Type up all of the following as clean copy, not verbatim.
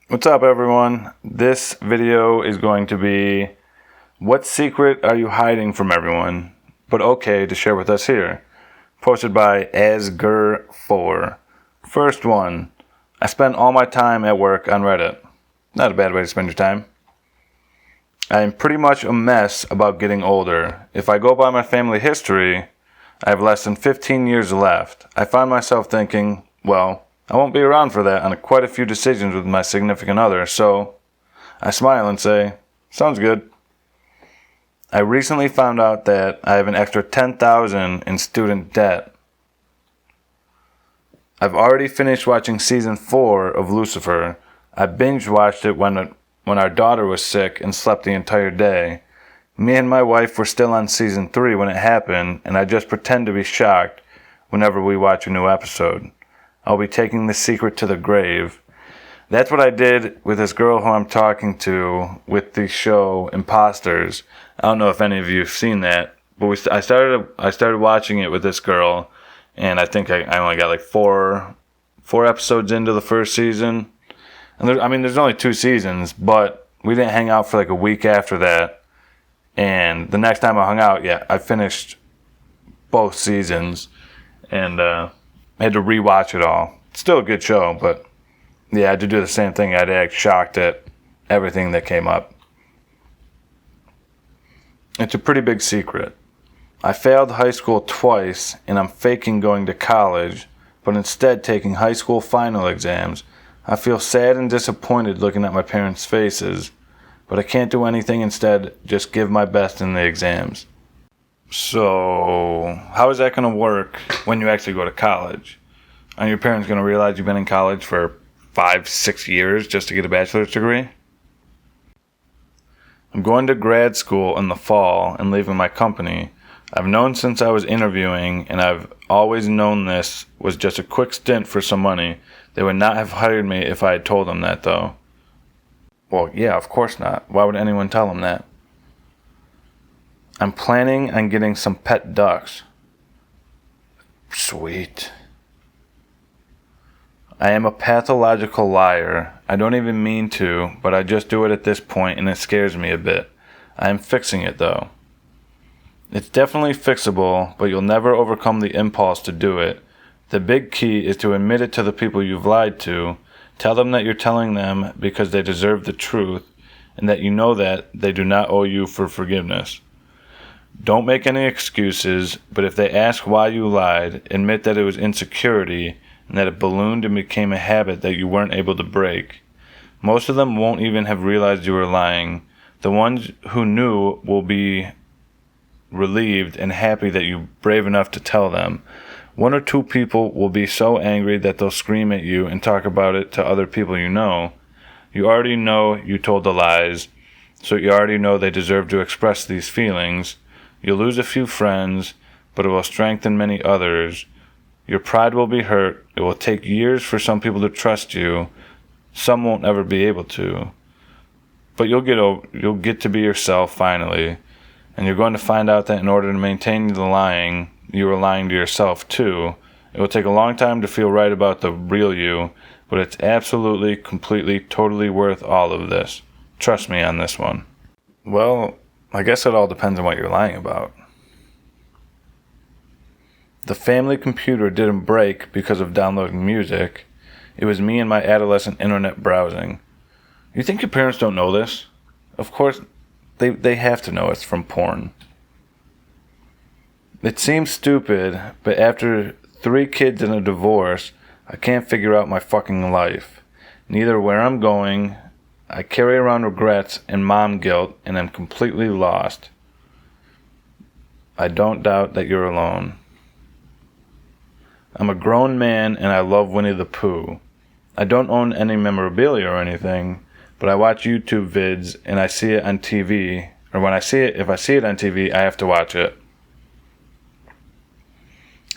What's up, everyone? This video is going to be what secret are you hiding from everyone, but okay to share with us here? Posted by askreddit. First one, I spend all my time at work on Reddit. Not a bad way to spend your time. I am pretty much a mess about getting older. If I go by my family history, I have less than 15 years left. I find myself thinking, well, I won't be around for that on quite a few decisions with my significant other, so I smile and say, sounds good. I recently found out that I have an extra $10,000 in student debt. I've already finished watching season 4 of Lucifer. I binge watched it when our daughter was sick and slept the entire day. Me and my wife were still on season 3 when it happened, and I just pretend to be shocked whenever we watch a new episode. I'll be taking this secret to the grave. That's what I did with this girl who I'm talking to with the show Imposters. I don't know if any of you have seen that, but I started watching it with this girl, and I think I only got like four episodes into the first season. And there's only 2 seasons, but we didn't hang out for like a week after that. And the next time I hung out, I finished both seasons, and I had to rewatch it all. It's still a good show, but I had to do the same thing. I had to act shocked at everything that came up. It's a pretty big secret. I failed high school twice, and I'm faking going to college, but instead taking high school final exams. I feel sad and disappointed looking at my parents' faces, but I can't do anything instead, just give my best in the exams. So, how is that going to work when you actually go to college? Are your parents going to realize you've been in college for 5-6 years just to get a bachelor's degree? I'm going to grad school in the fall and leaving my company. I've known since I was interviewing, and I've always known this was just a quick stint for some money. They would not have hired me if I had told them that, though. Well, yeah, of course not. Why would anyone tell them that? I'm planning on getting some pet ducks. Sweet. I am a pathological liar. I don't even mean to, but I just do it at this point, and it scares me a bit. I am fixing it, though. It's definitely fixable, but you'll never overcome the impulse to do it. The big key is to admit it to the people you've lied to. Tell them that you're telling them because they deserve the truth, and that you know that they do not owe you for forgiveness. Don't make any excuses, but if they ask why you lied, admit that it was insecurity and that it ballooned and became a habit that you weren't able to break. Most of them won't even have realized you were lying. The ones who knew will be relieved and happy that you're brave enough to tell them. 1 or 2 people will be so angry that they'll scream at you and talk about it to other people you know. You already know you told the lies, so you already know they deserve to express these feelings. You'll lose a few friends, but it will strengthen many others. Your pride will be hurt. It will take years for some people to trust you. Some won't ever be able to. But you'll get to be yourself finally. And you're going to find out that in order to maintain the lying, you were lying to yourself too. It will take a long time to feel right about the real you, but it's absolutely, completely, totally worth all of this. Trust me on this one. Well, I guess it all depends on what you're lying about. The family computer didn't break because of downloading music. It was me and my adolescent internet browsing. You think your parents don't know this? Of course, they have to know it's from porn. It seems stupid, but after 3 kids and a divorce, I can't figure out my fucking life. Neither where I'm going. I carry around regrets and mom guilt, and am completely lost. I don't doubt that you're alone. I'm a grown man, and I love Winnie the Pooh. I don't own any memorabilia or anything, but I watch YouTube vids, and I see it on TV, or if I see it on TV, I have to watch it.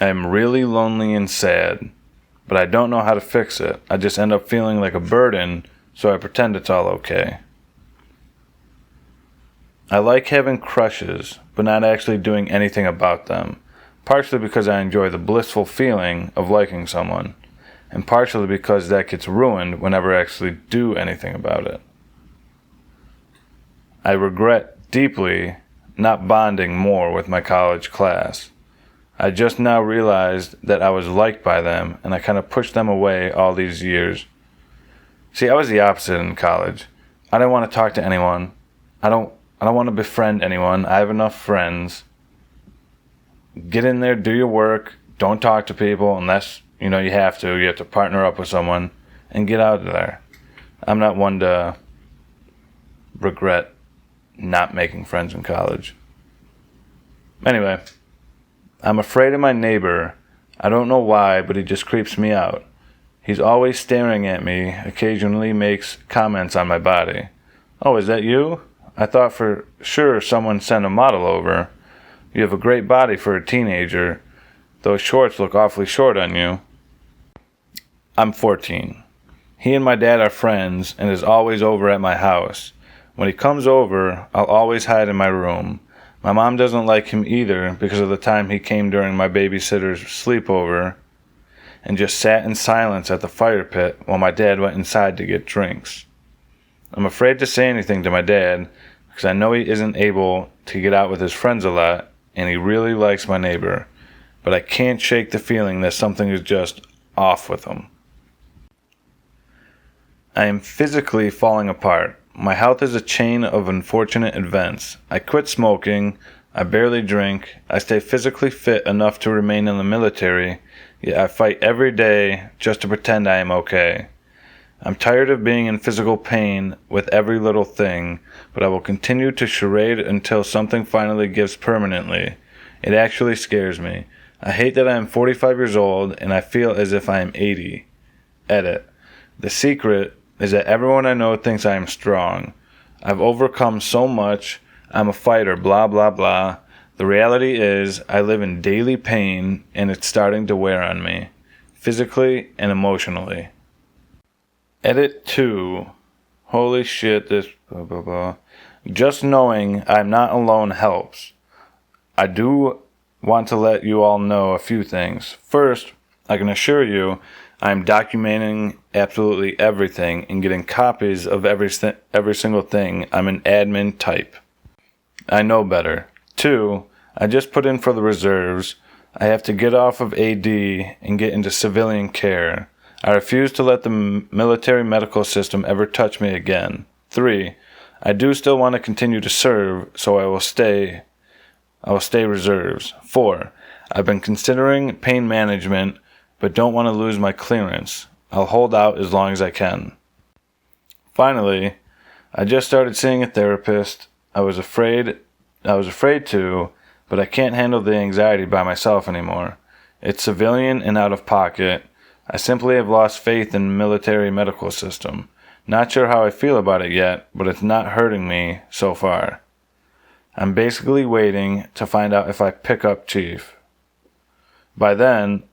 I am really lonely and sad, but I don't know how to fix it. I just end up feeling like a burden, so I pretend it's all okay. I like having crushes, but not actually doing anything about them, partially because I enjoy the blissful feeling of liking someone. and partially because that gets ruined whenever I actually do anything about it. I regret deeply not bonding more with my college class. I just now realized that I was liked by them, and I kind of pushed them away all these years. See, I was the opposite in college. I didn't want to talk to anyone. I don't want to befriend anyone. I have enough friends. Get in there, do your work. Don't talk to people unless, you have to. You have to partner up with someone and get out of there. I'm not one to regret not making friends in college. Anyway, I'm afraid of my neighbor. I don't know why, but he just creeps me out. He's always staring at me, occasionally makes comments on my body. Oh, is that you? I thought for sure someone sent a model over. You have a great body for a teenager. Those shorts look awfully short on you. I'm 14. He and my dad are friends and is always over at my house. When he comes over, I'll always hide in my room. My mom doesn't like him either because of the time he came during my babysitter's sleepover and just sat in silence at the fire pit while my dad went inside to get drinks. I'm afraid to say anything to my dad because I know he isn't able to get out with his friends a lot and he really likes my neighbor, but I can't shake the feeling that something is just off with him. I am physically falling apart. My health is a chain of unfortunate events. I quit smoking. I barely drink. I stay physically fit enough to remain in the military, yet I fight every day just to pretend I am okay. I'm tired of being in physical pain with every little thing, but I will continue to charade until something finally gives permanently. It actually scares me. I hate that I am 45 years old and I feel as if I am 80. Edit. The secret is that everyone I know thinks I am strong. I've overcome so much. I'm a fighter, blah, blah, blah. The reality is I live in daily pain and it's starting to wear on me, physically and emotionally. Edit 2. Holy shit, this blah, blah, blah. Just knowing I'm not alone helps. I do want to let you all know a few things. First, I can assure you I'm documenting absolutely everything and getting copies of every single thing. I'm an admin type. I know better. 2, I just put in for the reserves. I have to get off of AD and get into civilian care. I refuse to let the military medical system ever touch me again. 3, I do still want to continue to serve, so I will stay reserves. 4, I've been considering pain management, but don't want to lose my clearance. I'll hold out as long as I can. Finally, I just started seeing a therapist. I was afraid to, but I can't handle the anxiety by myself anymore. It's civilian and out of pocket. I simply have lost faith in the military medical system. Not sure how I feel about it yet, but it's not hurting me so far. I'm basically waiting to find out if I pick up chief. By then,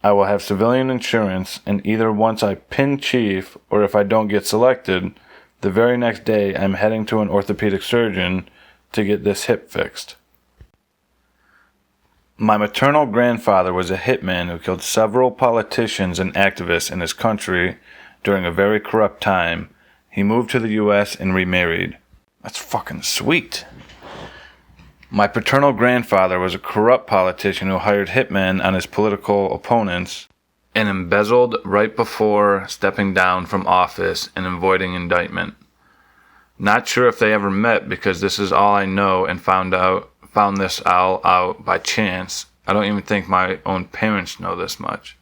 I will have civilian insurance, and either once I pin chief or if I don't get selected, the very next day I'm heading to an orthopedic surgeon to get this hip fixed. My maternal grandfather was a hitman who killed several politicians and activists in his country during a very corrupt time. He moved to the US and remarried. That's fucking sweet. My paternal grandfather was a corrupt politician who hired hitmen on his political opponents and embezzled right before stepping down from office and avoiding indictment. Not sure if they ever met because this is all I know and found this all out by chance. I don't even think my own parents know this much.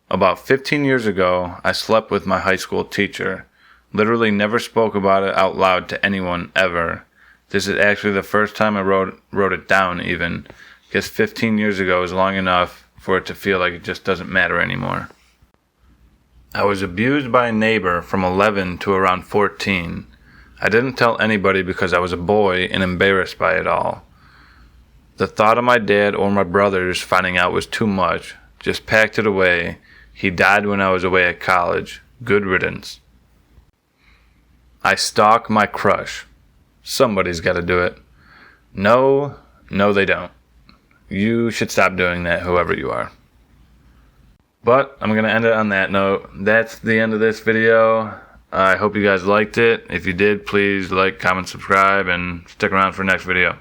About 15 years ago, I slept with my high school teacher. Literally never spoke about it out loud to anyone ever. This is actually the first time I wrote it down even, because 15 years ago is long enough for it to feel like it just doesn't matter anymore. I was abused by a neighbor from 11 to around 14. I didn't tell anybody because I was a boy and embarrassed by it all. The thought of my dad or my brothers finding out was too much. Just packed it away. He died when I was away at college. Good riddance. I stalk my crush. Somebody's got to do it. No, they don't. You should stop doing that, whoever you are. But I'm going to end it on that note. That's the end of this video. I hope you guys liked it. If you did, please like, comment, subscribe, and stick around for the next video.